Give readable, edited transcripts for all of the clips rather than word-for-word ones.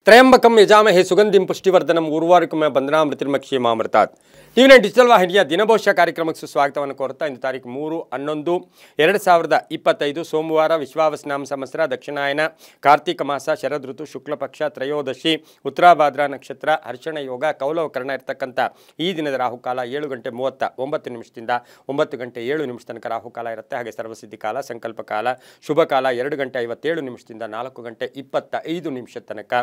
Trayambakam ಯಜಾಮಹೇ ಸುಗಂಧಿಂ ಪುಷ್ಟಿವರ್ಧನಂ ಉರ್ವಾರುಕುಮ ಬಂಧನಾಮೃತಿರ್ಮಕ್ಷೇಮಾಮೃತಾತ್ ಟಿವಿ9 digital ವಾಹಿನಿಯ ದಿನಭವಿಷ್ಯ ಕಾರ್ಯಕ್ರಮಕ್ಕೆ ಸುಸ್ವಾಗತವನ್ನು ಕೋರುತ್ತಾ ಇಂದು ತಾರೀಕು 3/11/2025 ಸೋಮವಾರ ವಿಶ್ವಾವಸನಾಮ ಸಂವತ್ಸರ ದಕ್ಷಿಣಾಯನ ಕಾರ್ತಿಕ ಮಾಸ ಶರದ್ ಋತು ಶುಕ್ಲ ಪಕ್ಷ ತ್ರಯೋದಶಿ ಉತ್ತರಾಭಾದ್ರಾ ನಕ್ಷತ್ರ ಹರ್ಷಣ ಯೋಗ ಕೌಲವಕರಣ ಇರತಕ್ಕಂಥ ಈ ದಿನದ ರಾಹುಕಾಲ 7:39 9 ಗಂಟೆ 7 ನಿಮಿಷ ತನಕ ರಾಹುಕಾಲ ಇರುತ್ತೆ. ಹಾಗೆ ಸರ್ವಸಿದ್ಧಿ ಕಾಲ ಸಂಕಲ್ಪ ಕಾಲ ಶುಭ ಕಾಲ 2:57 4:25 ತನಕ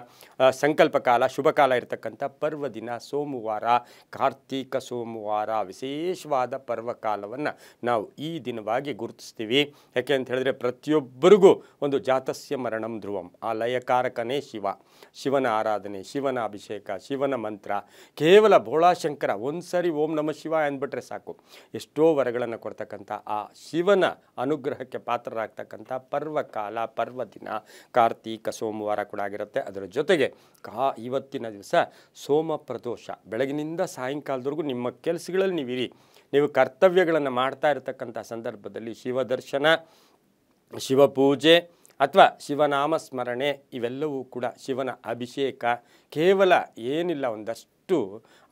ಸಂಕಲ್ಪ ಕಾಲ ಶುಭ ಕಾಲ ಇರತಕ್ಕಂಥ ಪರ್ವ ದಿನ ಸೋಮವಾರ ಕಾರ್ತಿಕ ಸೋಮವಾರ ವಿಶೇಷವಾದ ಪರ್ವಕಾಲವನ್ನು ನಾವು ಈ ದಿನವಾಗಿ ಗುರುತಿಸ್ತೀವಿ. ಯಾಕೆ ಅಂತ ಹೇಳಿದ್ರೆ ಪ್ರತಿಯೊಬ್ಬರಿಗೂ ಒಂದು ಜಾತಸ್ಯ ಮರಣಂ ಧ್ರುವಂ. ಆ ಲಯಕಾರಕನೇ ಶಿವನ ಆರಾಧನೆ, ಶಿವನ ಅಭಿಷೇಕ, ಶಿವನ ಮಂತ್ರ, ಕೇವಲ ಭೋಳಾಶಂಕರ ಒಂದ್ಸರಿ ಓಂ ನಮಃ ಶಿವಾಯ ಅಂದ್ಬಿಟ್ರೆ ಸಾಕು ಎಷ್ಟೋ ವರಗಳನ್ನು ಕೊಡ್ತಕ್ಕಂಥ ಆ ಶಿವನ ಅನುಗ್ರಹಕ್ಕೆ ಪಾತ್ರರಾಗ್ತಕ್ಕಂಥ ಪರ್ವಕಾಲ ಪರ್ವ ದಿನ ಕಾರ್ತಿಕ ಸೋಮವಾರ ಕೂಡ ಆಗಿರುತ್ತೆ. ಅದರ ಜೊತೆಗೆ ಇವತ್ತಿನ ದಿವಸ ಸೋಮ ಪ್ರದೋಷ. ಬೆಳಗಿನಿಂದ ಸಾಯಂಕಾಲದವರೆಗೂ ನಿಮ್ಮ ಕೆಲಸಗಳಲ್ಲಿ ನೀವು ಕರ್ತವ್ಯಗಳನ್ನು ಮಾಡ್ತಾ ಇರತಕ್ಕಂಥ ಸಂದರ್ಭದಲ್ಲಿ ಶಿವದರ್ಶನ, ಶಿವಪೂಜೆ ಅಥವಾ ಶಿವನಾಮ ಸ್ಮರಣೆ ಇವೆಲ್ಲವೂ ಕೂಡ ಶಿವನ ಅಭಿಷೇಕ. ಕೇವಲ ಏನಿಲ್ಲ ಒಂದಷ್ಟು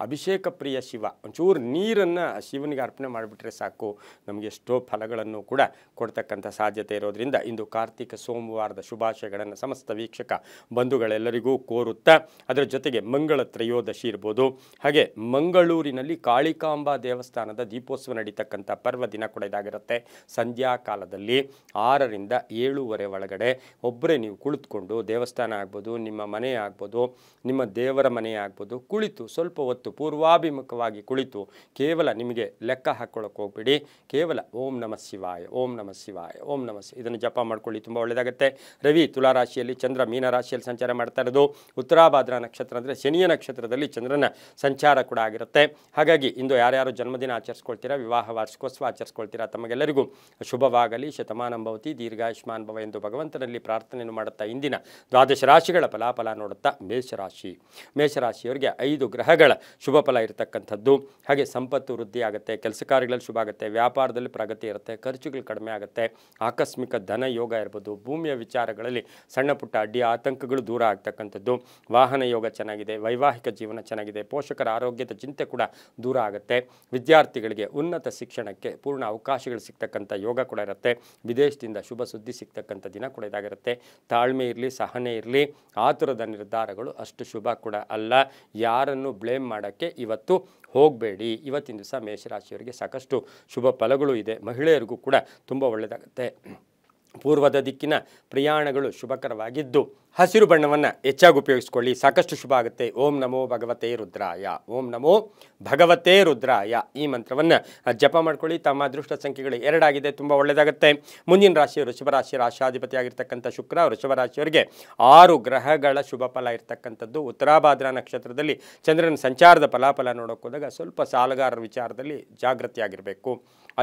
ಅಭಿಷೇಕ ಪ್ರಿಯ ಶಿವ ಒಂಚೂರು ನೀರನ್ನು ಶಿವನಿಗೆ ಅರ್ಪಣೆ ಮಾಡಿಬಿಟ್ರೆ ಸಾಕು ನಮಗೆ ಎಷ್ಟೋ ಫಲಗಳನ್ನು ಕೂಡ ಕೊಡ್ತಕ್ಕಂಥ ಸಾಧ್ಯತೆ ಇರೋದ್ರಿಂದ ಇಂದು ಕಾರ್ತಿಕ ಸೋಮವಾರದ ಶುಭಾಶಯಗಳನ್ನು ಸಮಸ್ತ ವೀಕ್ಷಕ ಬಂಧುಗಳೆಲ್ಲರಿಗೂ ಕೋರುತ್ತಾ ಅದರ ಜೊತೆಗೆ ಮಂಗಳ ತ್ರಯೋದಶಿ ಇರ್ಬೋದು. ಹಾಗೆ ಮಂಗಳೂರಿನಲ್ಲಿ ಕಾಳಿಕಾಂಬಾ ದೇವಸ್ಥಾನದ ದೀಪೋತ್ಸವ ನಡೀತಕ್ಕಂಥ ಪರ್ವ ದಿನ ಕೂಡ ಇದಾಗಿರುತ್ತೆ. ಸಂಧ್ಯಾ ಕಾಲದಲ್ಲಿ 6ರಿಂದ 7:30 ಒಳಗಡೆ ಒಬ್ಬರೇ ನೀವು ಕುಳಿತುಕೊಂಡು ದೇವಸ್ಥಾನ ಆಗ್ಬೋದು, ನಿಮ್ಮ ಮನೆ ಆಗ್ಬೋದು, ನಿಮ್ಮ ದೇವರ ಮನೆ ಆಗ್ಬೋದು, ಕುಳಿತು ಸ್ವಲ್ಪ ಹೊತ್ತು ಪೂರ್ವಾಭಿಮುಖವಾಗಿ ಕುಳಿತು ಕೇವಲ ನಿಮಗೆ ಲೆಕ್ಕ ಹಾಕ್ಕೊಳ್ಳೋಕೆ ಹೋಗ್ಬಿಡಿ. ಕೇವಲ ಓಂ ನಮಃ ಶಿವಾಯ ಓಂ ನಮಃ ಶಿವಾಯ ಓಂ ನಮಃ ಇದನ್ನು ಜಪ ಮಾಡ್ಕೊಳ್ಳಿ, ತುಂಬ ಒಳ್ಳೆಯದಾಗುತ್ತೆ. ರವಿ ತುಲಾರಾಶಿಯಲ್ಲಿ, ಚಂದ್ರ ಮೀನ ರಾಶಿಯಲ್ಲಿ ಸಂಚಾರ ಮಾಡ್ತಾ ಇರೋದು. ಉತ್ತರಾಭಾದ್ರಾ ನಕ್ಷತ್ರ ಅಂದರೆ ಶನಿಯ ನಕ್ಷತ್ರದಲ್ಲಿ ಚಂದ್ರನ ಸಂಚಾರ ಕೂಡ ಆಗಿರುತ್ತೆ. ಹಾಗಾಗಿ ಇಂದು ಯಾರ್ಯಾರು ಜನ್ಮದಿನ ಆಚರಿಸ್ಕೊಳ್ತೀರಾ, ವಿವಾಹ ವಾರ್ಷಿಕೋತ್ಸವ ಆಚರಿಸ್ಕೊಳ್ತೀರಾ, ತಮಗೆಲ್ಲರಿಗೂ ಶುಭವಾಗಲಿ, ಶತಮಾನಂ ಭವತಿ, ದೀರ್ಘಾಯುಷ್ಮಾನ್ ಭವ ಎಂದು ಭಗವಂತನಲ್ಲಿ ಪ್ರಾರ್ಥನೆಯನ್ನು ಮಾಡುತ್ತಾ ಇಂದಿನ ದ್ವಾದಶ ರಾಶಿಗಳ ಫಲಾಫಲ ನೋಡುತ್ತಾ ಮೇಷರಾಶಿಯವರಿಗೆ 5 ಗ್ರಹಗಳ ಶುಭ ಫಲ ಇರತಕ್ಕಂಥದ್ದು. ಹಾಗೆ ಸಂಪತ್ತು ವೃದ್ಧಿ ಆಗುತ್ತೆ, ಕೆಲಸ ಕಾರ್ಯಗಳಲ್ಲಿ ಶುಭ ಆಗುತ್ತೆ, ವ್ಯಾಪಾರದಲ್ಲಿ ಪ್ರಗತಿ ಇರುತ್ತೆ, ಖರ್ಚುಗಳು ಕಡಿಮೆ ಆಗುತ್ತೆ, ಆಕಸ್ಮಿಕ ಧನ ಯೋಗ ಇರ್ಬೋದು, ಭೂಮಿಯ ವಿಚಾರಗಳಲ್ಲಿ ಸಣ್ಣ ಪುಟ್ಟ ಅಡ್ಡಿ ಆತಂಕಗಳು ದೂರ ಆಗ್ತಕ್ಕಂಥದ್ದು, ವಾಹನ ಯೋಗ ಚೆನ್ನಾಗಿದೆ, ವೈವಾಹಿಕ ಜೀವನ ಚೆನ್ನಾಗಿದೆ, ಪೋಷಕರ ಆರೋಗ್ಯದ ಚಿಂತೆ ಕೂಡ ದೂರ ಆಗುತ್ತೆ, ವಿದ್ಯಾರ್ಥಿಗಳಿಗೆ ಉನ್ನತ ಶಿಕ್ಷಣಕ್ಕೆ ಪೂರ್ಣ ಅವಕಾಶಗಳು ಸಿಗ್ತಕ್ಕಂಥ ಯೋಗ ಕೂಡ ಇರುತ್ತೆ, ವಿದೇಶದಿಂದ ಶುಭ ಸುದ್ದಿ ಸಿಗ್ತಕ್ಕಂಥ ದಿನ ಕೂಡ ಇದಾಗಿರುತ್ತೆ. ತಾಳ್ಮೆ ಇರಲಿ, ಸಹನೆ ಇರಲಿ, ಆತುರದ ನಿರ್ಧಾರಗಳು ಅಷ್ಟು ಶುಭ ಕೂಡ ಅಲ್ಲ. ಯಾರನ್ನು ಬ್ಲೇಮ್ ಮಾಡೋಕ್ಕೆ ಇವತ್ತು ಹೋಗಬೇಡಿ. ಇವತ್ತಿನ ದಿವಸ ಮೇಷರಾಶಿಯವರಿಗೆ ಸಾಕಷ್ಟು ಶುಭ ಫಲಗಳು ಇದೆ. ಮಹಿಳೆಯರಿಗೂ ಕೂಡ ತುಂಬ ಒಳ್ಳೆಯದಾಗುತ್ತೆ. ಪೂರ್ವದ ದಿಕ್ಕಿನ ಪ್ರಯಾಣಗಳು ಶುಭಕರವಾಗಿದ್ದು ಹಸಿರು ಬಣ್ಣವನ್ನು ಹೆಚ್ಚಾಗಿ ಉಪಯೋಗಿಸ್ಕೊಳ್ಳಿ, ಸಾಕಷ್ಟು ಶುಭ ಆಗುತ್ತೆ. ಓಂ ನಮೋ ಭಗವತೆ ರುದ್ರಾಯ ಓಂ ನಮೋ ಭಗವತೆ ರುದ್ರಾಯ ಈ ಮಂತ್ರವನ್ನು ಜಪ ಮಾಡ್ಕೊಳ್ಳಿ. ತಮ್ಮ ಅದೃಷ್ಟ ಸಂಖ್ಯೆಗಳು 2 ಆಗಿದೆ, ತುಂಬ ಒಳ್ಳೆಯದಾಗುತ್ತೆ. ಮುಂದಿನ ರಾಶಿ ವೃಷಭರಾಶಿ, ರಾಶಾಧಿಪತಿಯಾಗಿರ್ತಕ್ಕಂಥ ಶುಕ್ರ. ವೃಷಭರಾಶಿಯವರಿಗೆ 6 ಗ್ರಹಗಳ ಶುಭ ಫಲ ಇರ್ತಕ್ಕಂಥದ್ದು. ಉತ್ತರಾಭಾದ್ರಾ ನಕ್ಷತ್ರದಲ್ಲಿ ಚಂದ್ರನ ಸಂಚಾರದ ಫಲಾಫಲ ನೋಡೋಕೆ ಹೋದಾಗ ಸ್ವಲ್ಪ ಸಾಲಗಾರರ ವಿಚಾರದಲ್ಲಿ ಜಾಗೃತಿಯಾಗಿರಬೇಕು.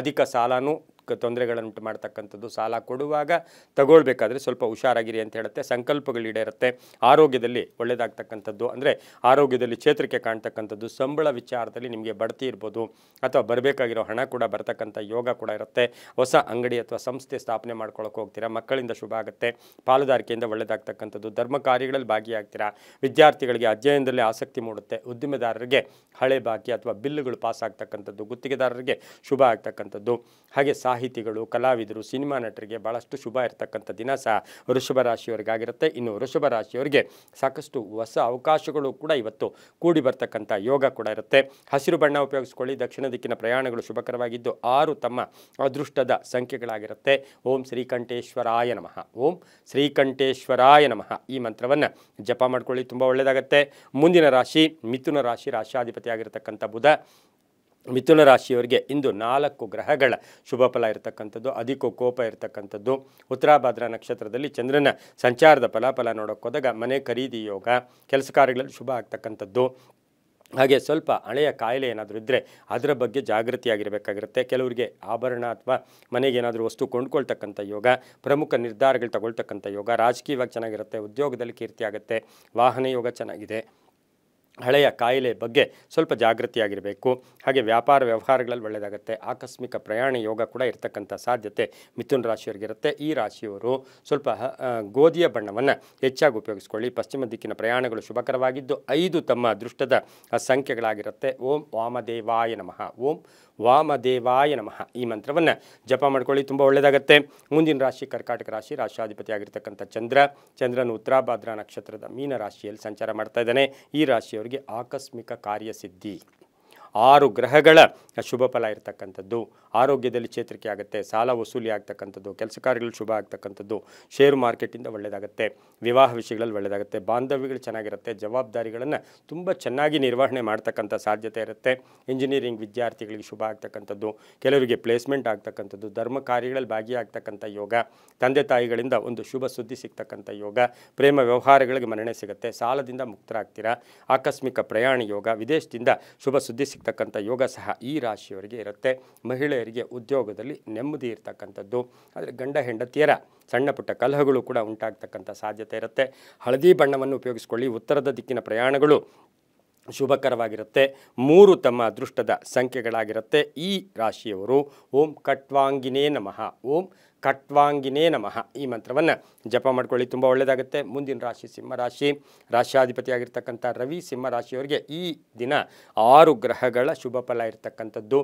ಅಧಿಕ ಸಾಲನೂ ತೊಂದರೆಗಳನ್ನುಂಟು ಮಾಡ್ತಕ್ಕಂಥದ್ದು. ಸಾಲ ಕೊಡುವಾಗ ತಗೊಳ್ಬೇಕಾದ್ರೆ ಸ್ವಲ್ಪ ಹುಷಾರಾಗಿರಿ ಅಂತ ಹೇಳುತ್ತೆ. ಸಂಕಲ್ಪಗಳು ಈಡೇರುತ್ತೆ. ಆರೋಗ್ಯದಲ್ಲಿ ಒಳ್ಳೆಯದಾಗ್ತಕ್ಕಂಥದ್ದು ಅಂದರೆ ಆರೋಗ್ಯದಲ್ಲಿ ಚೇತರಿಕೆ ಕಾಣ್ತಕ್ಕಂಥದ್ದು. ಸಂಬಳ ವಿಚಾರದಲ್ಲಿ ನಿಮಗೆ ಬಡ್ತಿ ಇರ್ಬೋದು ಅಥವಾ ಬರಬೇಕಾಗಿರೋ ಹಣ ಕೂಡ ಬರ್ತಕ್ಕಂಥ ಯೋಗ ಕೂಡ ಇರುತ್ತೆ. ಹೊಸ ಅಂಗಡಿ ಅಥವಾ ಸಂಸ್ಥೆ ಸ್ಥಾಪನೆ ಮಾಡ್ಕೊಳ್ಳೋಕೆ ಹೋಗ್ತೀರಾ, ಮಕ್ಕಳಿಂದ ಶುಭ ಆಗುತ್ತೆ. ಪಾಲುದಾರಿಕೆಯಿಂದ ಒಳ್ಳೆಯದಾಗ್ತಕ್ಕಂಥದ್ದು. ಧರ್ಮ ಕಾರ್ಯಗಳಲ್ಲಿ ಭಾಗಿಯಾಗ್ತೀರಾ. ವಿದ್ಯಾರ್ಥಿಗಳಿಗೆ ಅಧ್ಯಯನದಲ್ಲಿ ಆಸಕ್ತಿ ಮೂಡುತ್ತೆ. ಉದ್ದಿಮೆದಾರರಿಗೆ ಹಳೆ ಬಾಕಿ ಅಥವಾ ಬಿಲ್ಲುಗಳು ಪಾಸ್ ಆಗ್ತಕ್ಕಂಥದ್ದು. ಗುತ್ತಿಗೆದಾರರಿಗೆ ಶುಭ ಆಗ್ತಕ್ಕಂಥದ್ದು. ಹಾಗೆ ಸಾಹಿತಿಗಳು, ಕಲಾವಿದರು, ಸಿನಿಮಾ ನಟರಿಗೆ ಭಾಳಷ್ಟು ಶುಭ ಇರತಕ್ಕಂಥ ದಿನ ಸಹ ವೃಷಭ ರಾಶಿಯವರಿಗಾಗಿರುತ್ತೆ. ಇನ್ನು ವೃಷಭ ರಾಶಿಯವರಿಗೆ ಸಾಕಷ್ಟು ಹೊಸ ಅವಕಾಶಗಳು ಕೂಡ ಇವತ್ತು ಕೂಡಿ ಬರ್ತಕ್ಕಂಥ ಯೋಗ ಕೂಡ ಇರುತ್ತೆ. ಹಸಿರು ಬಣ್ಣ ಉಪಯೋಗಿಸ್ಕೊಳ್ಳಿ. ದಕ್ಷಿಣ ದಿಕ್ಕಿನ ಪ್ರಯಾಣಗಳು ಶುಭಕರವಾಗಿದ್ದು 6 ತಮ್ಮ ಅದೃಷ್ಟದ ಸಂಖ್ಯೆಗಳಾಗಿರುತ್ತೆ. ಓಂ ಶ್ರೀಕಂಠೇಶ್ವರಾಯ ನಮಃ ಓಂ ಶ್ರೀಕಂಠೇಶ್ವರಾಯ ನಮಃ ಈ ಮಂತ್ರವನ್ನು ಜಪ ಮಾಡ್ಕೊಳ್ಳಿ, ತುಂಬ ಒಳ್ಳೆಯದಾಗುತ್ತೆ. ಮುಂದಿನ ರಾಶಿ ಮಿಥುನ ರಾಶಿ, ರಾಶಾಧಿಪತಿಯಾಗಿರ್ತಕ್ಕಂಥ ಬುಧ. ಮಿಥುನ ರಾಶಿಯವರಿಗೆ ಇಂದು 4 ಗ್ರಹಗಳ ಶುಭ ಫಲ ಇರತಕ್ಕಂಥದ್ದು. ಅಧಿಕ ಕೋಪ ಇರತಕ್ಕಂಥದ್ದು. ಉತ್ತರಾಭಾದ್ರಾ ನಕ್ಷತ್ರದಲ್ಲಿ ಚಂದ್ರನ ಸಂಚಾರದ ಫಲಾಫಲ ನೋಡೋಕೆ ಹೋದಾಗ ಮನೆ ಖರೀದಿ ಯೋಗ, ಕೆಲಸ ಕಾರ್ಯಗಳಲ್ಲಿ ಶುಭ ಆಗ್ತಕ್ಕಂಥದ್ದು. ಹಾಗೆ ಸ್ವಲ್ಪ ಹಳೆಯ ಕಾಯಿಲೆ ಏನಾದರೂ ಇದ್ದರೆ ಅದರ ಬಗ್ಗೆ ಜಾಗೃತಿಯಾಗಿರಬೇಕಾಗಿರುತ್ತೆ. ಕೆಲವರಿಗೆ ಆಭರಣ ಅಥವಾ ಮನೆಗೆ ಏನಾದರೂ ವಸ್ತು ಕೊಂಡ್ಕೊಳ್ತಕ್ಕಂಥ ಯೋಗ, ಪ್ರಮುಖ ನಿರ್ಧಾರಗಳು ತಗೊಳ್ತಕ್ಕಂಥ ಯೋಗ, ರಾಜಕೀಯವಾಗಿ ಚೆನ್ನಾಗಿರುತ್ತೆ. ಉದ್ಯೋಗದಲ್ಲಿ ಕೀರ್ತಿ ಆಗುತ್ತೆ. ವಾಹನ ಯೋಗ ಚೆನ್ನಾಗಿದೆ. ಹಳೆಯ ಕಾಯಿಲೆ ಬಗ್ಗೆ ಸ್ವಲ್ಪ ಜಾಗೃತಿಯಾಗಿರಬೇಕು. ಹಾಗೆ ವ್ಯಾಪಾರ ವ್ಯವಹಾರಗಳಲ್ಲಿ ಒಳ್ಳೆಯದಾಗುತ್ತೆ. ಆಕಸ್ಮಿಕ ಪ್ರಯಾಣ ಯೋಗ ಕೂಡ ಇರತಕ್ಕಂಥ ಸಾಧ್ಯತೆ ಮಿಥುನ ರಾಶಿಯವರಿಗಿರುತ್ತೆ. ಈ ರಾಶಿಯವರು ಸ್ವಲ್ಪ ಗೋಧಿಯ ಬಣ್ಣವನ್ನು ಹೆಚ್ಚಾಗಿ ಉಪಯೋಗಿಸ್ಕೊಳ್ಳಿ. ಪಶ್ಚಿಮ ದಿಕ್ಕಿನ ಪ್ರಯಾಣಗಳು ಶುಭಕರವಾಗಿದ್ದು 5 ತಮ್ಮ ಅದೃಷ್ಟದ ಸಂಖ್ಯೆಗಳಾಗಿರುತ್ತೆ. ಓಂ ವಾಮದೇವಾಯ ನಮಃ. ಓಂ ವಾಮದೇವಾಯ ನಮಃ ಈ ಮಂತ್ರವನ್ನು ಜಪ ಮಾಡ್ಕೊಳ್ಳಿ, ತುಂಬ ಒಳ್ಳೆಯದಾಗುತ್ತೆ. ಮುಂದಿನ ರಾಶಿ ಕರ್ಕಾಟಕ ರಾಶಿ. ರಾಶಿಯಾಧಿಪತಿಯಾಗಿರ್ತಕ್ಕಂಥ ಚಂದ್ರನು ಉತ್ತರಾಭಾದ್ರಾ ನಕ್ಷತ್ರದ ಮೀನ ರಾಶಿಯಲ್ಲಿ ಸಂಚಾರ ಮಾಡ್ತಾ ಇದ್ದಾನೆ. ಈ ರಾಶಿಯವರಿಗೆ ಆಕಸ್ಮಿಕ ಕಾರ್ಯಸಿದ್ಧಿ, 6 ಗ್ರಹಗಳ ಶುಭ ಫಲ ಇರತಕ್ಕಂಥದ್ದು, ಆರೋಗ್ಯದಲ್ಲಿ ಚೇತರಿಕೆ ಆಗುತ್ತೆ, ಸಾಲ ವಸೂಲಿ ಆಗ್ತಕ್ಕಂಥದ್ದು, ಕೆಲಸ ಕಾರ್ಯಗಳು ಶುಭ ಆಗ್ತಕ್ಕಂಥದ್ದು, ಶೇರು ಮಾರ್ಕೆಟಿಂದ ಒಳ್ಳೆಯದಾಗುತ್ತೆ, ವಿವಾಹ ವಿಷಯಗಳಲ್ಲಿ ಒಳ್ಳೆಯದಾಗುತ್ತೆ, ಬಾಂಧವ್ಯಗಳು ಚೆನ್ನಾಗಿರುತ್ತೆ, ಜವಾಬ್ದಾರಿಗಳನ್ನು ತುಂಬ ಚೆನ್ನಾಗಿ ನಿರ್ವಹಣೆ ಮಾಡ್ತಕ್ಕಂಥ ಸಾಧ್ಯತೆ ಇರುತ್ತೆ. ಇಂಜಿನಿಯರಿಂಗ್ ವಿದ್ಯಾರ್ಥಿಗಳಿಗೆ ಶುಭ ಆಗ್ತಕ್ಕಂಥದ್ದು, ಕೆಲವರಿಗೆ ಪ್ಲೇಸ್ಮೆಂಟ್ ಆಗ್ತಕ್ಕಂಥದ್ದು, ಧರ್ಮ ಕಾರ್ಯಗಳಲ್ಲಿ ಭಾಗಿಯಾಗ್ತಕ್ಕಂಥ ಯೋಗ, ತಂದೆ ತಾಯಿಗಳಿಂದ ಒಂದು ಶುಭ ಸುದ್ದಿ ಸಿಗ್ತಕ್ಕಂಥ ಯೋಗ, ಪ್ರೇಮ ವ್ಯವಹಾರಗಳಿಗೆ ಮನ್ನಣೆ ಸಿಗುತ್ತೆ, ಸಾಲದಿಂದ ಮುಕ್ತರಾಗ್ತೀರಾ, ಆಕಸ್ಮಿಕ ಪ್ರಯಾಣ ಯೋಗ, ವಿದೇಶದಿಂದ ಶುಭ ಸುದ್ದಿ ಸಿಗ್ತಕ್ಕಂಥ ಯೋಗ ಸಹ ಈ ರಾಶಿಯವರಿಗೆ ಇರುತ್ತೆ. ಮಹಿಳೆಯರಿಗೆ ಉದ್ಯೋಗದಲ್ಲಿ ನೆಮ್ಮದಿ ಇರತಕ್ಕಂಥದ್ದು, ಆದರೆ ಗಂಡ ಹೆಂಡತಿಯರ ಸಣ್ಣ ಪುಟ್ಟ ಕಲಹಗಳು ಕೂಡ ಉಂಟಾಗ್ತಕ್ಕಂಥ ಸಾಧ್ಯತೆ ಇರುತ್ತೆ. ಹಳದಿ ಬಣ್ಣವನ್ನು ಉಪಯೋಗಿಸ್ಕೊಳ್ಳಿ. ಉತ್ತರದ ದಿಕ್ಕಿನ ಪ್ರಯಾಣಗಳು ಶುಭಕರವಾಗಿರುತ್ತೆ. 3 ತಮ್ಮ ಅದೃಷ್ಟದ ಸಂಖ್ಯೆಗಳಾಗಿರುತ್ತೆ. ಈ ರಾಶಿಯವರು ಓಂ ಕಟ್ವಾಂಗಿನೇ ನಮಃ. ಓಂ ಕಟ್ವಾಂಗಿನೇ ನಮಃ ಈ ಮಂತ್ರವನ್ನು ಜಪ ಮಾಡ್ಕೊಳ್ಳಿ, ತುಂಬ ಒಳ್ಳೆಯದಾಗುತ್ತೆ. ಮುಂದಿನ ರಾಶಿ ಸಿಂಹರಾಶಿ. ರಾಶಿಯಾಧಿಪತಿಯಾಗಿರ್ತಕ್ಕಂಥ ರವಿ ಸಿಂಹರಾಶಿಯವರಿಗೆ ಈ ದಿನ 6 ಗ್ರಹಗಳ ಶುಭ ಫಲ ಇರತಕ್ಕಂಥದ್ದು.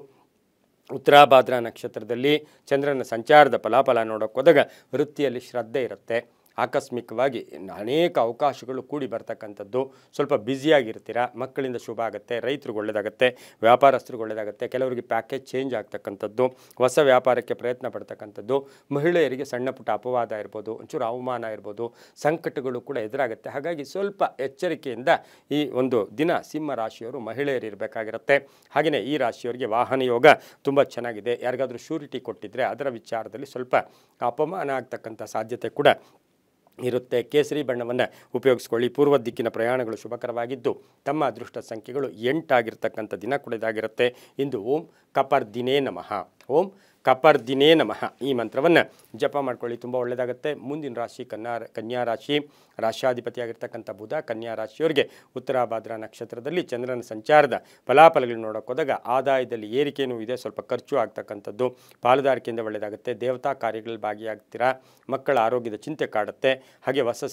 ಉತ್ತರಾಭಾದ್ರಾ ನಕ್ಷತ್ರದಲ್ಲಿ ಚಂದ್ರನ ಸಂಚಾರದ ಫಲಾಫಲ ನೋಡೋಕೆ ಹೋದಾಗ ವೃತ್ತಿಯಲ್ಲಿ ಶ್ರದ್ಧೆ ಇರುತ್ತೆ. ಆಕಸ್ಮಿಕವಾಗಿ ಅನೇಕ ಅವಕಾಶಗಳು ಕೂಡಿ ಬರ್ತಕ್ಕಂಥದ್ದು, ಸ್ವಲ್ಪ ಬ್ಯುಸಿಯಾಗಿರ್ತೀರ, ಮಕ್ಕಳಿಂದ ಶುಭ ಆಗುತ್ತೆ, ರೈತರಿಗೆ ಒಳ್ಳೆಯದಾಗುತ್ತೆ, ವ್ಯಾಪಾರಸ್ಥರಿಗೆ ಒಳ್ಳೆಯದಾಗುತ್ತೆ, ಕೆಲವರಿಗೆ ಪ್ಯಾಕೇಜ್ ಚೇಂಜ್ ಆಗ್ತಕ್ಕಂಥದ್ದು, ಹೊಸ ವ್ಯಾಪಾರಕ್ಕೆ ಪ್ರಯತ್ನ ಪಡ್ತಕ್ಕಂಥದ್ದು, ಮಹಿಳೆಯರಿಗೆ ಸಣ್ಣ ಪುಟ್ಟ ಅಪವಾದ ಇರ್ಬೋದು, ಒಂಚೂರು ಅವಮಾನ ಇರ್ಬೋದು, ಸಂಕಟಗಳು ಕೂಡ ಎದುರಾಗುತ್ತೆ. ಹಾಗಾಗಿ ಸ್ವಲ್ಪ ಎಚ್ಚರಿಕೆಯಿಂದ ಈ ಒಂದು ದಿನ ಸಿಂಹ ರಾಶಿಯವರು ಮಹಿಳೆಯರು ಇರಬೇಕಾಗಿರುತ್ತೆ. ಹಾಗೆಯೇ ಈ ರಾಶಿಯವರಿಗೆ ವಾಹನ ಯೋಗ ತುಂಬ ಚೆನ್ನಾಗಿದೆ. ಯಾರಿಗಾದರೂ ಶ್ಯೂರಿಟಿ ಕೊಟ್ಟಿದ್ದರೆ ಅದರ ವಿಚಾರದಲ್ಲಿ ಸ್ವಲ್ಪ ಅಪಮಾನ ಆಗ್ತಕ್ಕಂಥ ಸಾಧ್ಯತೆ ಕೂಡ ಇರುತ್ತೆ. ಕೇಸರಿ ಬಣ್ಣವನ್ನು ಉಪಯೋಗಿಸ್ಕೊಳ್ಳಿ. ಪೂರ್ವ ದಿಕ್ಕಿನ ಪ್ರಯಾಣಗಳು ಶುಭಕರವಾಗಿದ್ದು ತಮ್ಮ ಅದೃಷ್ಟ ಸಂಖ್ಯೆಗಳು 8 ಆಗಿರ್ತಕ್ಕಂಥ ದಿನ ಕೂಡ ಇದಾಗಿರುತ್ತೆ. ಇಂದು ಓಂ ಕಪರ್ದಿನೇ ನಮಃ. ಓಂ ಕಪರ್ದಿನೇ ನಮಃ ಈ ಮಂತ್ರವನ್ನು ಜಪ ಮಾಡ್ಕೊಳ್ಳಿ, ತುಂಬ ಒಳ್ಳೆಯದಾಗುತ್ತೆ. ಮುಂದಿನ ರಾಶಿ ಕನ್ಯಾ ರಾಶಿ. ರಾಶಿಯಾಧಿಪತಿಯಾಗಿರ್ತಕ್ಕಂಥ ಬುಧ ಕನ್ಯಾ ರಾಶಿಯವರಿಗೆ ಉತ್ತರಾಭಾದ್ರಾ ನಕ್ಷತ್ರದಲ್ಲಿ ಚಂದ್ರನ ಸಂಚಾರದ ಫಲಾಫಲಗಳು ನೋಡೋಕೆ ಹೋದಾಗ ಆದಾಯದಲ್ಲಿ ಏರಿಕೆಯೂ ಇದೆ, ಸ್ವಲ್ಪ ಖರ್ಚು ಆಗ್ತಕ್ಕಂಥದ್ದು, ಪಾಲುದಾರಿಕೆಯಿಂದ ಒಳ್ಳೆಯದಾಗುತ್ತೆ, ದೇವತಾ ಕಾರ್ಯಗಳಲ್ಲಿ ಭಾಗಿಯಾಗ್ತೀರಾ, ಮಕ್ಕಳ ಆರೋಗ್ಯದ ಚಿಂತೆ ಕಾಡುತ್ತೆ. ಹಾಗೆ ಹೊಸ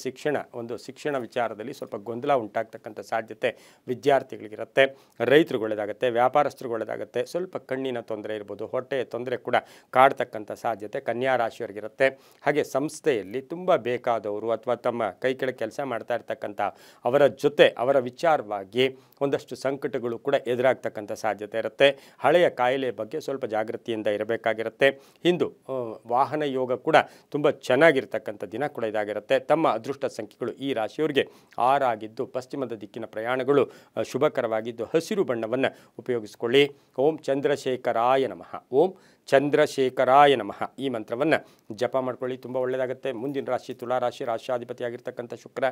ಶಿಕ್ಷಣ ವಿಚಾರದಲ್ಲಿ ಸ್ವಲ್ಪ ಗೊಂದಲ ಉಂಟಾಗ್ತಕ್ಕಂಥ ಸಾಧ್ಯತೆ ವಿದ್ಯಾರ್ಥಿಗಳಿಗಿರುತ್ತೆ. ರೈತರಿಗೆ ಒಳ್ಳೆಯದಾಗುತ್ತೆ, ವ್ಯಾಪಾರಸ್ಥರಿಗೆ ಒಳ್ಳೆಯದಾಗುತ್ತೆ, ಸ್ವಲ್ಪ ಕಣ್ಣಿನ ತೊಂದರೆ ಇರ್ಬೋದು, ಹೊಟ್ಟೆಯ ತೊಂದರೆ ಕೂಡ ಕಾಡ್ತಕ್ಕಂಥ ಸಾಧ್ಯತೆ ಕನ್ಯಾ ರಾಶಿಯವರಿಗಿರುತ್ತೆ. ಹಾಗೆ ಸಂಸ್ಥೆಯಲ್ಲಿ ತುಂಬ ಬೇಕಾದವರು ಅಥವಾ ತಮ್ಮ ಕೈ ಕೆಳಗೆ ಕೆಲಸ ಮಾಡ್ತಾ ಇರ್ತಕ್ಕಂಥ ಅವರ ಜೊತೆ ಅವರ ವಿಚಾರವಾಗಿ ಒಂದಷ್ಟು ಸಂಕಟಗಳು ಕೂಡ ಎದುರಾಗ್ತಕ್ಕಂಥ ಸಾಧ್ಯತೆ ಇರುತ್ತೆ. ಹಳೆಯ ಕಾಯಿಲೆ ಬಗ್ಗೆ ಸ್ವಲ್ಪ ಜಾಗೃತಿಯಿಂದ ಇರಬೇಕಾಗಿರುತ್ತೆ. ಇಂದು ವಾಹನ ಯೋಗ ಕೂಡ ತುಂಬ ಚೆನ್ನಾಗಿರ್ತಕ್ಕಂಥ ದಿನ ಕೂಡ ಇದಾಗಿರುತ್ತೆ. ತಮ್ಮ ಅದೃಷ್ಟ ಸಂಖ್ಯೆಗಳು ಈ ರಾಶಿಯವರಿಗೆ 6 ಆಗಿದ್ದು ಪಶ್ಚಿಮದ ದಿಕ್ಕಿನ ಪ್ರಯಾಣಗಳು ಶುಭಕರವಾಗಿದ್ದು ಹಸಿರು ಬಣ್ಣವನ್ನು ಉಪಯೋಗಿಸಿಕೊಳ್ಳಿ. ಓಂ ಚಂದ್ರಶೇಖರಾಯ ನಮಃ. ಓಂ ಚಂದ್ರಶೇಖರಾಯ ನಮಃ ಈ ಮಂತ್ರವನ್ನು ಜಪ ಮಾಡ್ಕೊಳ್ಳಿ, ತುಂಬ ಒಳ್ಳೆಯದಾಗುತ್ತೆ. ಮುಂದಿನ ರಾಶಿ ತುಲಾರಾಶಿ. ರಾಶಿಯಾಧಿಪತಿಯಾಗಿರ್ತಕ್ಕಂಥ ಶುಕ್ರ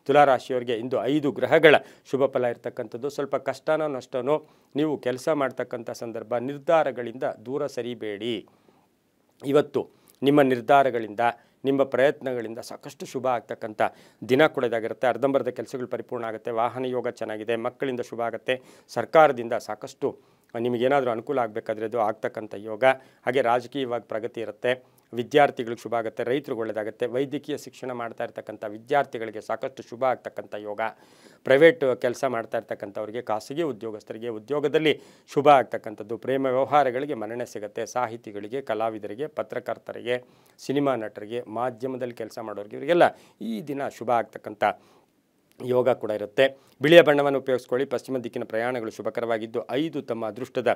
ತುಲಾರಾಶಿಯವರಿಗೆ ಇಂದು 5 ಗ್ರಹಗಳ ಶುಭ ಫಲ ಇರತಕ್ಕಂಥದ್ದು. ಸ್ವಲ್ಪ ಕಷ್ಟನೋ ನಷ್ಟನೋ ನೀವು ಕೆಲಸ ಮಾಡ್ತಕ್ಕಂಥ ಸಂದರ್ಭ ನಿರ್ಧಾರಗಳಿಂದ ದೂರ ಸರಿಬೇಡಿ. ಇವತ್ತು ನಿಮ್ಮ ನಿರ್ಧಾರಗಳಿಂದ ನಿಮ್ಮ ಪ್ರಯತ್ನಗಳಿಂದ ಸಾಕಷ್ಟು ಶುಭ ಆಗ್ತಕ್ಕಂಥ ದಿನ ಕೂಡ ಇದಾಗಿರುತ್ತೆ. ಅರ್ಧಂಬರ್ಧ ಕೆಲಸಗಳು ಪರಿಪೂರ್ಣ ಆಗುತ್ತೆ. ವಾಹನ ಯೋಗ ಚೆನ್ನಾಗಿದೆ, ಮಕ್ಕಳಿಂದ ಶುಭ ಆಗುತ್ತೆ, ಸರ್ಕಾರದಿಂದ ಸಾಕಷ್ಟು ನಿಮಗೇನಾದರೂ ಅನುಕೂಲ ಆಗಬೇಕಾದ್ರೆ ಅದು ಆಗ್ತಕ್ಕಂಥ ಯೋಗ. ಹಾಗೆ ರಾಜಕೀಯವಾಗಿ ಪ್ರಗತಿ ಇರುತ್ತೆ, ವಿದ್ಯಾರ್ಥಿಗಳಿಗೆ ಶುಭ ಆಗುತ್ತೆ, ರೈತರಿಗೆ ಒಳ್ಳೆಯದಾಗುತ್ತೆ, ವೈದ್ಯಕೀಯ ಶಿಕ್ಷಣ ಮಾಡ್ತಾ ಇರ್ತಕ್ಕಂಥ ವಿದ್ಯಾರ್ಥಿಗಳಿಗೆ ಸಾಕಷ್ಟು ಶುಭ ಆಗ್ತಕ್ಕಂಥ ಯೋಗ, ಪ್ರೈವೇಟ್ ಕೆಲಸ ಮಾಡ್ತಾ ಇರ್ತಕ್ಕಂಥವ್ರಿಗೆ, ಖಾಸಗಿ ಉದ್ಯೋಗಸ್ಥರಿಗೆ ಉದ್ಯೋಗದಲ್ಲಿ ಶುಭ ಆಗ್ತಕ್ಕಂಥದ್ದು, ಪ್ರೇಮ ವ್ಯವಹಾರಗಳಿಗೆ ಮನ್ನಣೆ ಸಿಗುತ್ತೆ, ಸಾಹಿತಿಗಳಿಗೆ, ಕಲಾವಿದರಿಗೆ, ಪತ್ರಕರ್ತರಿಗೆ, ಸಿನಿಮಾ ನಟರಿಗೆ, ಮಾಧ್ಯಮದಲ್ಲಿ ಕೆಲಸ ಮಾಡೋರಿಗೆ ಇವರಿಗೆಲ್ಲ ಈ ದಿನ ಶುಭ ಆಗ್ತಕ್ಕಂಥ ಯೋಗ ಕೂಡ ಇರುತ್ತೆ. ಬಿಳಿಯ ಬಣ್ಣವನ್ನು ಉಪಯೋಗಿಸ್ಕೊಳ್ಳಿ. ಪಶ್ಚಿಮ ದಿಕ್ಕಿನ ಪ್ರಯಾಣಗಳು ಶುಭಕರವಾಗಿದ್ದು 5 ತಮ್ಮ ಅದೃಷ್ಟದ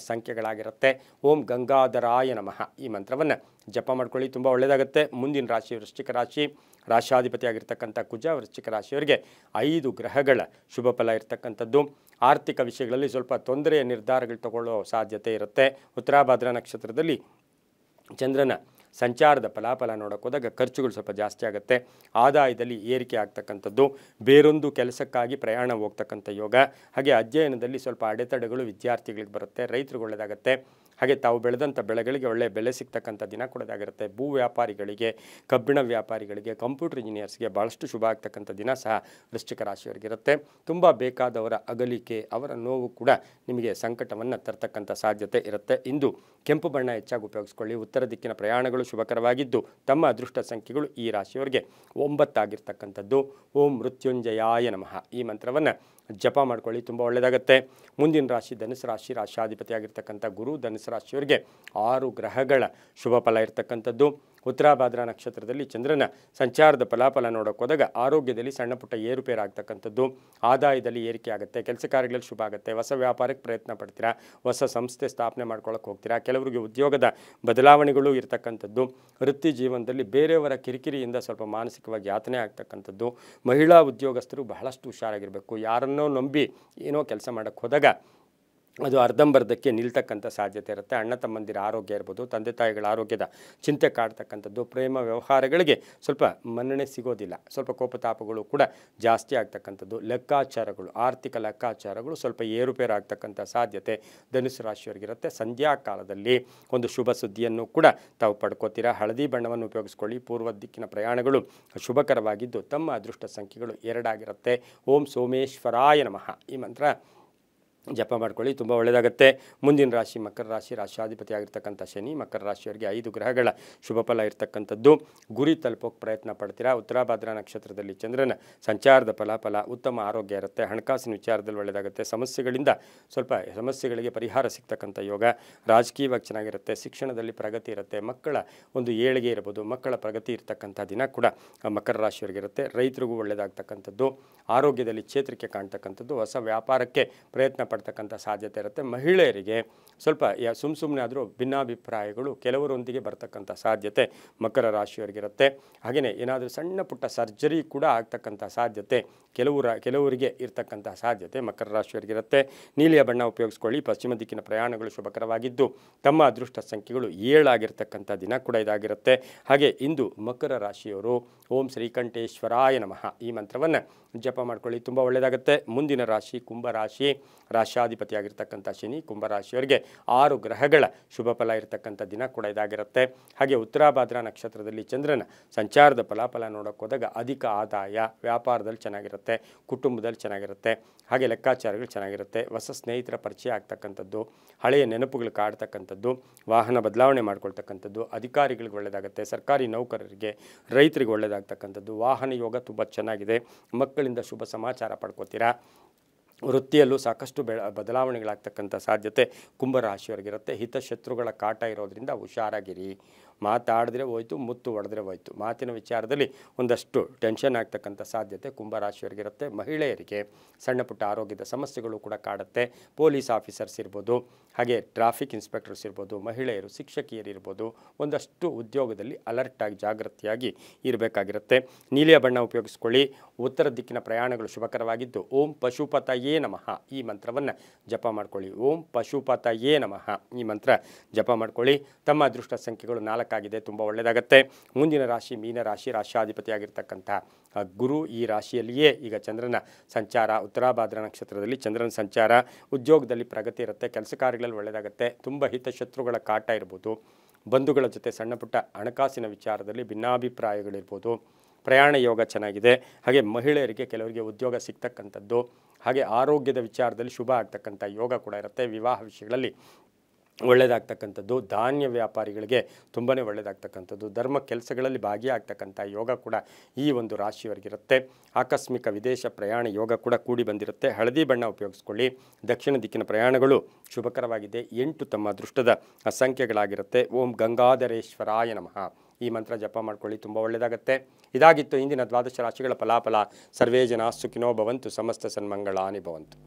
ಸಂಖ್ಯೆಗಳಾಗಿರುತ್ತೆ. ಓಂ ಗಂಗಾಧರಾಯ ನಮಃ ಈ ಮಂತ್ರವನ್ನು ಜಪ ಮಾಡ್ಕೊಳ್ಳಿ, ತುಂಬ ಒಳ್ಳೆಯದಾಗುತ್ತೆ. ಮುಂದಿನ ರಾಶಿ ವೃಶ್ಚಿಕ ರಾಶಿ. ರಾಶಿಯಾಧಿಪತಿಯಾಗಿರ್ತಕ್ಕಂಥ ಕುಜ ವೃಶ್ಚಿಕ ರಾಶಿಯವರಿಗೆ 5 ಗ್ರಹಗಳ ಶುಭ ಫಲ ಇರತಕ್ಕಂಥದ್ದು. ಆರ್ಥಿಕ ವಿಷಯಗಳಲ್ಲಿ ಸ್ವಲ್ಪ ತೊಂದರೆಯ ನಿರ್ಧಾರಗಳು ತಗೊಳ್ಳೋ ಸಾಧ್ಯತೆ ಇರುತ್ತೆ. ಉತ್ತರಾಭಾದ್ರಾ ನಕ್ಷತ್ರದಲ್ಲಿ ಚಂದ್ರನ ಸಂಚಾರದ ಫಲಾಫಲ ನೋಡೋಕೆ ಹೋದಾಗ ಖರ್ಚುಗಳು ಸ್ವಲ್ಪ ಜಾಸ್ತಿ ಆಗುತ್ತೆ, ಆದಾಯದಲ್ಲಿ ಏರಿಕೆ ಆಗ್ತಕ್ಕಂಥದ್ದು, ಬೇರೊಂದು ಕೆಲಸಕ್ಕಾಗಿ ಪ್ರಯಾಣ ಹೋಗ್ತಕ್ಕಂಥ ಯೋಗ. ಹಾಗೆ ಅಧ್ಯಯನದಲ್ಲಿ ಸ್ವಲ್ಪ ಅಡೆತಡೆಗಳು ವಿದ್ಯಾರ್ಥಿಗಳಿಗೆ ಬರುತ್ತೆ, ರೈತರಿಗೆ ಒಳ್ಳೆಯದಾಗುತ್ತೆ, ಹಾಗೆ ತಾವು ಬೆಳೆದಂಥ ಬೆಳೆಗಳಿಗೆ ಒಳ್ಳೆಯ ಬೆಲೆ ಸಿಗ್ತಕ್ಕಂಥ ದಿನ ಕೂಡ ಇದಾಗಿರುತ್ತೆ. ಭೂ ವ್ಯಾಪಾರಿಗಳಿಗೆ, ಕಬ್ಬಿಣ ವ್ಯಾಪಾರಿಗಳಿಗೆ, ಕಂಪ್ಯೂಟರ್ ಇಂಜಿನಿಯರ್ಸ್ಗೆ ಭಾಳಷ್ಟು ಶುಭ ಆಗ್ತಕ್ಕಂಥ ದಿನ ಸಹ ವೃಶ್ಚಿಕ ರಾಶಿಯವರಿಗಿರುತ್ತೆ. ತುಂಬ ಬೇಕಾದವರ ಅಗಲಿಕೆ, ಅವರ ನೋವು ಕೂಡ ನಿಮಗೆ ಸಂಕಟವನ್ನು ತರ್ತಕ್ಕಂಥ ಸಾಧ್ಯತೆ ಇರುತ್ತೆ. ಇಂದು ಕೆಂಪು ಬಣ್ಣ ಹೆಚ್ಚಾಗಿ ಉಪಯೋಗಿಸ್ಕೊಳ್ಳಿ. ಉತ್ತರ ದಿಕ್ಕಿನ ಪ್ರಯಾಣಗಳು ಶುಭಕರವಾಗಿದ್ದು ತಮ್ಮ ಅದೃಷ್ಟ ಸಂಖ್ಯೆಗಳು ಈ ರಾಶಿಯವರಿಗೆ 9 ಆಗಿರ್ತಕ್ಕಂಥದ್ದು. ಓಂ ಮೃತ್ಯುಂಜಯಾಯ ನಮಃ ಈ ಮಂತ್ರವನ್ನು ಜಪ ಮಾಡ್ಕೊಳ್ಳಿ, ತುಂಬ ಒಳ್ಳೆಯದಾಗುತ್ತೆ. ಮುಂದಿನ ರಾಶಿ ಧನುಸು ರಾಶಿ. ರಾಶಿಯಾಧಿಪತಿಯಾಗಿರ್ತಕ್ಕಂಥ ಗುರು ಧನುಸು ರಾಶಿಯವರಿಗೆ 6 ಗ್ರಹಗಳ ಶುಭ ಫಲ ಇರತಕ್ಕಂಥದ್ದು. ಉತ್ತರಾಭಾದ್ರ ನಕ್ಷತ್ರದಲ್ಲಿ ಚಂದ್ರನ ಸಂಚಾರದ ಫಲಾಫಲ ನೋಡೋಕೆ ಹೋದಾಗ ಆರೋಗ್ಯದಲ್ಲಿ ಸಣ್ಣ ಪುಟ್ಟ ಏರುಪೇರು ಆಗ್ತಕ್ಕಂಥದ್ದು, ಆದಾಯದಲ್ಲಿ ಏರಿಕೆ ಆಗುತ್ತೆ, ಕೆಲಸ ಕಾರ್ಯಗಳಲ್ಲಿ ಶುಭ ಆಗುತ್ತೆ, ಹೊಸ ವ್ಯಾಪಾರಕ್ಕೆ ಪ್ರಯತ್ನ ಪಡ್ತೀರಾ, ಹೊಸ ಸಂಸ್ಥೆ ಸ್ಥಾಪನೆ ಮಾಡ್ಕೊಳ್ಳೋಕೆ ಹೋಗ್ತೀರಾ, ಕೆಲವರಿಗೆ ಉದ್ಯೋಗದ ಬದಲಾವಣೆಗಳು ಇರತಕ್ಕಂಥದ್ದು, ವೃತ್ತಿ ಜೀವನದಲ್ಲಿ ಬೇರೆಯವರ ಕಿರಿಕಿರಿಯಿಂದ ಸ್ವಲ್ಪ ಮಾನಸಿಕವಾಗಿ ಯಾತನೆ ಆಗ್ತಕ್ಕಂಥದ್ದು. ಮಹಿಳಾ ಉದ್ಯೋಗಸ್ಥರು ಬಹಳಷ್ಟು ಹುಷಾರಾಗಿರಬೇಕು. ಯಾರನ್ನೋ ನಂಬಿ ಏನೋ ಕೆಲಸ ಮಾಡೋಕ್ಕೆ ಹೋದಾಗ ಅದು ಅರ್ಧಂಬರ್ಧಕ್ಕೆ ನಿಲ್ತಕ್ಕಂಥ ಸಾಧ್ಯತೆ ಇರುತ್ತೆ. ಅಣ್ಣ ತಮ್ಮಂದಿರ ಆರೋಗ್ಯ ಇರ್ಬೋದು, ತಂದೆ ತಾಯಿಗಳ ಆರೋಗ್ಯದ ಚಿಂತೆ ಕಾಡ್ತಕ್ಕಂಥದ್ದು, ಪ್ರೇಮ ವ್ಯವಹಾರಗಳಿಗೆ ಸ್ವಲ್ಪ ಮನ್ನಣೆ ಸಿಗೋದಿಲ್ಲ, ಸ್ವಲ್ಪ ಕೋಪತಾಪಗಳು ಕೂಡ ಜಾಸ್ತಿ ಆಗ್ತಕ್ಕಂಥದ್ದು, ಲೆಕ್ಕಾಚಾರಗಳು, ಆರ್ಥಿಕ ಲೆಕ್ಕಾಚಾರಗಳು ಸ್ವಲ್ಪ ಏರುಪೇರು ಆಗ್ತಕ್ಕಂಥ ಸಾಧ್ಯತೆ ಧನುಸು ರಾಶಿಯವರಿಗಿರುತ್ತೆ. ಸಂಧ್ಯಾ ಕಾಲದಲ್ಲಿ ಒಂದು ಶುಭ ಸುದ್ದಿಯನ್ನು ಕೂಡ ತಾವು ಪಡ್ಕೋತೀರಾ. ಹಳದಿ ಬಣ್ಣವನ್ನು ಉಪಯೋಗಿಸ್ಕೊಳ್ಳಿ. ಪೂರ್ವ ದಿಕ್ಕಿನ ಪ್ರಯಾಣಗಳು ಶುಭಕರವಾಗಿದ್ದು ತಮ್ಮ ಅದೃಷ್ಟ ಸಂಖ್ಯೆಗಳು 2 ಆಗಿರುತ್ತೆ. ಓಂ ಸೋಮೇಶ್ವರಾಯ ನಮಃ ಈ ಮಂತ್ರ ಜಪ ಮಾಡ್ಕೊಳ್ಳಿ, ತುಂಬ ಒಳ್ಳೆಯದಾಗುತ್ತೆ. ಮುಂದಿನ ರಾಶಿ ಮಕರ ರಾಶಿ. ರಾಶಿಯಾಧಿಪತಿ ಆಗಿರ್ತಕ್ಕಂಥ ಶನಿ ಮಕರ ರಾಶಿಯವರಿಗೆ 5 ಗ್ರಹಗಳ ಶುಭ ಫಲ ಇರತಕ್ಕಂಥದ್ದು. ಗುರಿ ತಲುಪೋಕೆ ಪ್ರಯತ್ನ ಪಡ್ತೀರಾ. ಉತ್ತರಾಭಾದ್ರ ನಕ್ಷತ್ರದಲ್ಲಿ ಚಂದ್ರನ ಸಂಚಾರದ ಫಲಾಫಲ, ಉತ್ತಮ ಆರೋಗ್ಯ ಇರುತ್ತೆ. ಹಣಕಾಸಿನ ವಿಚಾರದಲ್ಲಿ ಒಳ್ಳೆಯದಾಗುತ್ತೆ. ಸಮಸ್ಯೆಗಳಿಗೆ ಪರಿಹಾರ ಸಿಗ್ತಕ್ಕಂಥ ಯೋಗ. ರಾಜಕೀಯವಾಗಿ ಚೆನ್ನಾಗಿರುತ್ತೆ. ಶಿಕ್ಷಣದಲ್ಲಿ ಪ್ರಗತಿ ಇರುತ್ತೆ. ಮಕ್ಕಳ ಒಂದು ಏಳಿಗೆ ಇರ್ಬೋದು, ಮಕ್ಕಳ ಪ್ರಗತಿ ಇರ್ತಕ್ಕಂಥ ದಿನ ಕೂಡ ಮಕರ ರಾಶಿಯವರಿಗಿರುತ್ತೆ. ರೈತರಿಗೂ ಒಳ್ಳೆಯದಾಗ್ತಕ್ಕಂಥದ್ದು. ಆರೋಗ್ಯದಲ್ಲಿ ಚೇತರಿಕೆ ಕಾಣ್ತಕ್ಕಂಥದ್ದು. ಹೊಸ ವ್ಯಾಪಾರಕ್ಕೆ ಪ್ರಯತ್ನ ಪಡ್ತಕ್ಕಂಥ ಸಾಧ್ಯತೆ ಇರುತ್ತೆ. ಮಹಿಳೆಯರಿಗೆ ಸ್ವಲ್ಪ ಸುಮ್ಮನೆ ಆದರೂ ಭಿನ್ನಾಭಿಪ್ರಾಯಗಳು ಕೆಲವರೊಂದಿಗೆ ಬರ್ತಕ್ಕಂಥ ಸಾಧ್ಯತೆ ಮಕರ ರಾಶಿಯವರಿಗಿರುತ್ತೆ. ಹಾಗೆಯೇ ಏನಾದರೂ ಸಣ್ಣ ಪುಟ್ಟ ಸರ್ಜರಿ ಕೂಡ ಆಗ್ತಕ್ಕಂಥ ಸಾಧ್ಯತೆ ಕೆಲವರಿಗೆ ಇರ್ತಕ್ಕಂಥ ಸಾಧ್ಯತೆ ಮಕರ ರಾಶಿಯವರಿಗಿರುತ್ತೆ. ನೀಲಿಯ ಬಣ್ಣ ಉಪಯೋಗಿಸ್ಕೊಳ್ಳಿ. ಪಶ್ಚಿಮ ದಿಕ್ಕಿನ ಪ್ರಯಾಣಗಳು ಶುಭಕರವಾಗಿದ್ದು ತಮ್ಮ ಅದೃಷ್ಟ ಸಂಖ್ಯೆಗಳು 7 ಆಗಿರ್ತಕ್ಕಂಥ ದಿನ ಕೂಡ ಇದಾಗಿರುತ್ತೆ. ಹಾಗೆ ಇಂದು ಮಕರ ರಾಶಿಯವರು ಓಂ ಶ್ರೀಕಂಠೇಶ್ವರಾಯ ನಮಃ ಈ ಮಂತ್ರವನ್ನು ಜಪ ಮಾಡ್ಕೊಳ್ಳಿ, ತುಂಬ ಒಳ್ಳೆಯದಾಗುತ್ತೆ. ಮುಂದಿನ ರಾಶಿ ಕುಂಭರಾಶಿ. ರಾಶಿಯಾಧಿಪತಿಯಾಗಿರ್ತಕ್ಕಂಥ ಶನಿ ಕುಂಭರಾಶಿಯವರಿಗೆ 6 ಗ್ರಹಗಳ ಶುಭ ಫಲ ಇರತಕ್ಕಂಥ ದಿನ ಕೂಡ ಇದಾಗಿರುತ್ತೆ. ಹಾಗೆ ಉತ್ತರಾಭಾದ್ರ ನಕ್ಷತ್ರದಲ್ಲಿ ಚಂದ್ರನ ಸಂಚಾರದ ಫಲಾಫಲ ನೋಡೋಕೆ ಹೋದಾಗ ಅಧಿಕ ಆದಾಯ, ವ್ಯಾಪಾರದಲ್ಲಿ ಚೆನ್ನಾಗಿರುತ್ತೆ, ಕುಟುಂಬದಲ್ಲಿ ಚೆನ್ನಾಗಿರುತ್ತೆ, ಹಾಗೆ ಲೆಕ್ಕಾಚಾರಗಳು ಚೆನ್ನಾಗಿರುತ್ತೆ. ಹೊಸ ಸ್ನೇಹಿತರ ಪರಿಚಯ ಆಗ್ತಕ್ಕಂಥದ್ದು, ಹಳೆಯ ನೆನಪುಗಳು ಕಾಡ್ತಕ್ಕಂಥದ್ದು, ವಾಹನ ಬದಲಾವಣೆ ಮಾಡ್ಕೊಳ್ತಕ್ಕಂಥದ್ದು, ಅಧಿಕಾರಿಗಳಿಗೆ ಒಳ್ಳೆಯದಾಗುತ್ತೆ, ಸರ್ಕಾರಿ ನೌಕರರಿಗೆ, ರೈತರಿಗೆ ಒಳ್ಳೆಯದಾಗ್ತಕ್ಕಂಥದ್ದು, ವಾಹನ ಯೋಗ ತುಂಬ ಚೆನ್ನಾಗಿದೆ. ಮಕ್ಕಳಿಂದ ಶುಭ ಸಮಾಚಾರ ಪಡ್ಕೋತೀರಾ. ವೃತ್ತಿಯಲ್ಲೂ ಸಾಕಷ್ಟು ಬದಲಾವಣೆಗಳಾಗ್ತಕ್ಕಂಥ ಸಾಧ್ಯತೆ ಕುಂಭರಾಶಿಯವರಿಗಿರುತ್ತೆ. ಹಿತಶತ್ರುಗಳ ಕಾಟ ಇರೋದ್ರಿಂದ ಹುಷಾರಾಗಿರಿ. ಮಾತಾಡಿದ್ರೆ ಹೋಯ್ತು, ಮುತ್ತು ಹೊಡೆದ್ರೆ ಹೋಯ್ತು. ಮಾತಿನ ವಿಚಾರದಲ್ಲಿ ಒಂದಷ್ಟು ಟೆನ್ಷನ್ ಆಗ್ತಕ್ಕಂಥ ಸಾಧ್ಯತೆ ಕುಂಭರಾಶಿಯವರಿಗಿರುತ್ತೆ. ಮಹಿಳೆಯರಿಗೆ ಸಣ್ಣ ಪುಟ್ಟ ಆರೋಗ್ಯದ ಸಮಸ್ಯೆಗಳು ಕೂಡ ಕಾಡುತ್ತೆ. ಪೊಲೀಸ್ ಆಫೀಸರ್ಸ್ ಇರ್ಬೋದು, ಹಾಗೆ ಟ್ರಾಫಿಕ್ ಇನ್ಸ್ಪೆಕ್ಟರ್ಸ್ ಇರ್ಬೋದು, ಮಹಿಳೆಯರು, ಶಿಕ್ಷಕಿಯರು ಇರ್ಬೋದು, ಒಂದಷ್ಟು ಉದ್ಯೋಗದಲ್ಲಿ ಅಲರ್ಟಾಗಿ ಜಾಗೃತಿಯಾಗಿ ಇರಬೇಕಾಗಿರುತ್ತೆ. ನೀಲಿಯ ಬಣ್ಣ ಉಪಯೋಗಿಸ್ಕೊಳ್ಳಿ. ಉತ್ತರ ದಿಕ್ಕಿನ ಪ್ರಯಾಣಗಳು ಶುಭಕರವಾಗಿದ್ದು ಓಂ ಪಶುಪತಯೇ ನಮಃ ಈ ಮಂತ್ರವನ್ನು ಜಪ ಮಾಡ್ಕೊಳ್ಳಿ. ಓಂ ಪಶುಪತಯೇ ನಮಃ ಈ ಮಂತ್ರ ಜಪ ಮಾಡ್ಕೊಳ್ಳಿ. ತಮ್ಮ ಅದೃಷ್ಟ ಸಂಖ್ಯೆಗಳು 4 ಆಗಿದೆ, ತುಂಬ ಒಳ್ಳೆಯದಾಗುತ್ತೆ. ಮುಂದಿನ ರಾಶಿ ಮೀನರಾಶಿ. ರಾಶಿಯಾಧಿಪತಿಯಾಗಿರ್ತಕ್ಕಂಥ ಗುರು ಈ ರಾಶಿಯಲ್ಲಿಯೇ ಈಗ ಚಂದ್ರನ ಸಂಚಾರ. ಉತ್ತರಾಭಾದ್ರ ನಕ್ಷತ್ರದಲ್ಲಿ ಚಂದ್ರನ ಸಂಚಾರ. ಉದ್ಯೋಗದಲ್ಲಿ ಪ್ರಗತಿ ಇರುತ್ತೆ, ಕೆಲಸ ಕಾರ್ಯಗಳಲ್ಲಿ ಒಳ್ಳೆಯದಾಗುತ್ತೆ. ತುಂಬ ಹಿತಶತ್ರುಗಳ ಕಾಟ ಇರ್ಬೋದು, ಬಂಧುಗಳ ಜೊತೆ ಸಣ್ಣ ಪುಟ್ಟ ಹಣಕಾಸಿನ ವಿಚಾರದಲ್ಲಿ ಭಿನ್ನಾಭಿಪ್ರಾಯಗಳಿರ್ಬೋದು. ಪ್ರಯಾಣ ಯೋಗ ಚೆನ್ನಾಗಿದೆ. ಹಾಗೆ ಮಹಿಳೆಯರಿಗೆ ಕೆಲವರಿಗೆ ಉದ್ಯೋಗ ಸಿಗ್ತಕ್ಕಂಥದ್ದು, ಹಾಗೆ ಆರೋಗ್ಯದ ವಿಚಾರದಲ್ಲಿ ಶುಭ ಆಗ್ತಕ್ಕಂಥ ಯೋಗ ಕೂಡ ಇರುತ್ತೆ. ವಿವಾಹ ವಿಷಯಗಳಲ್ಲಿ ಒಳ್ಳೆಯದಾಗ್ತಕ್ಕಂಥದ್ದು, ಧಾನ್ಯ ವ್ಯಾಪಾರಿಗಳಿಗೆ ತುಂಬಾ ಒಳ್ಳೆಯದಾಗ್ತಕ್ಕಂಥದ್ದು, ಧರ್ಮ ಕೆಲಸಗಳಲ್ಲಿ ಭಾಗಿಯಾಗ್ತಕ್ಕಂಥ ಯೋಗ ಕೂಡ ಈ ಒಂದು ರಾಶಿಯವರಿಗಿರುತ್ತೆ. ಆಕಸ್ಮಿಕ ವಿದೇಶ ಪ್ರಯಾಣ ಯೋಗ ಕೂಡ ಕೂಡಿ ಬಂದಿರುತ್ತೆ. ಹಳದಿ ಬಣ್ಣ ಉಪಯೋಗಿಸ್ಕೊಳ್ಳಿ. ದಕ್ಷಿಣ ದಿಕ್ಕಿನ ಪ್ರಯಾಣಗಳು ಶುಭಕರವಾಗಿದೆ. 8 ತಮ್ಮ ಅದೃಷ್ಟದ ಸಂಖ್ಯೆಗಳಾಗಿರುತ್ತೆ. ಓಂ ಗಂಗಾಧರೇಶ್ವರಾಯ ನಮಃ ಈ ಮಂತ್ರ ಜಪ ಮಾಡ್ಕೊಳ್ಳಿ, ತುಂಬ ಒಳ್ಳೆಯದಾಗುತ್ತೆ. ಇದಾಗಿತ್ತು ಇಂದಿನ 12 ರಾಶಿಗಳ ಫಲಾಫಲ. ಸರ್ವೇ ಜನ ಸುಖಿನೋ ಭವಂತು, ಸಮಸ್ತ ಸನ್ಮಂಗಳಾನಿ ಭವಂತು.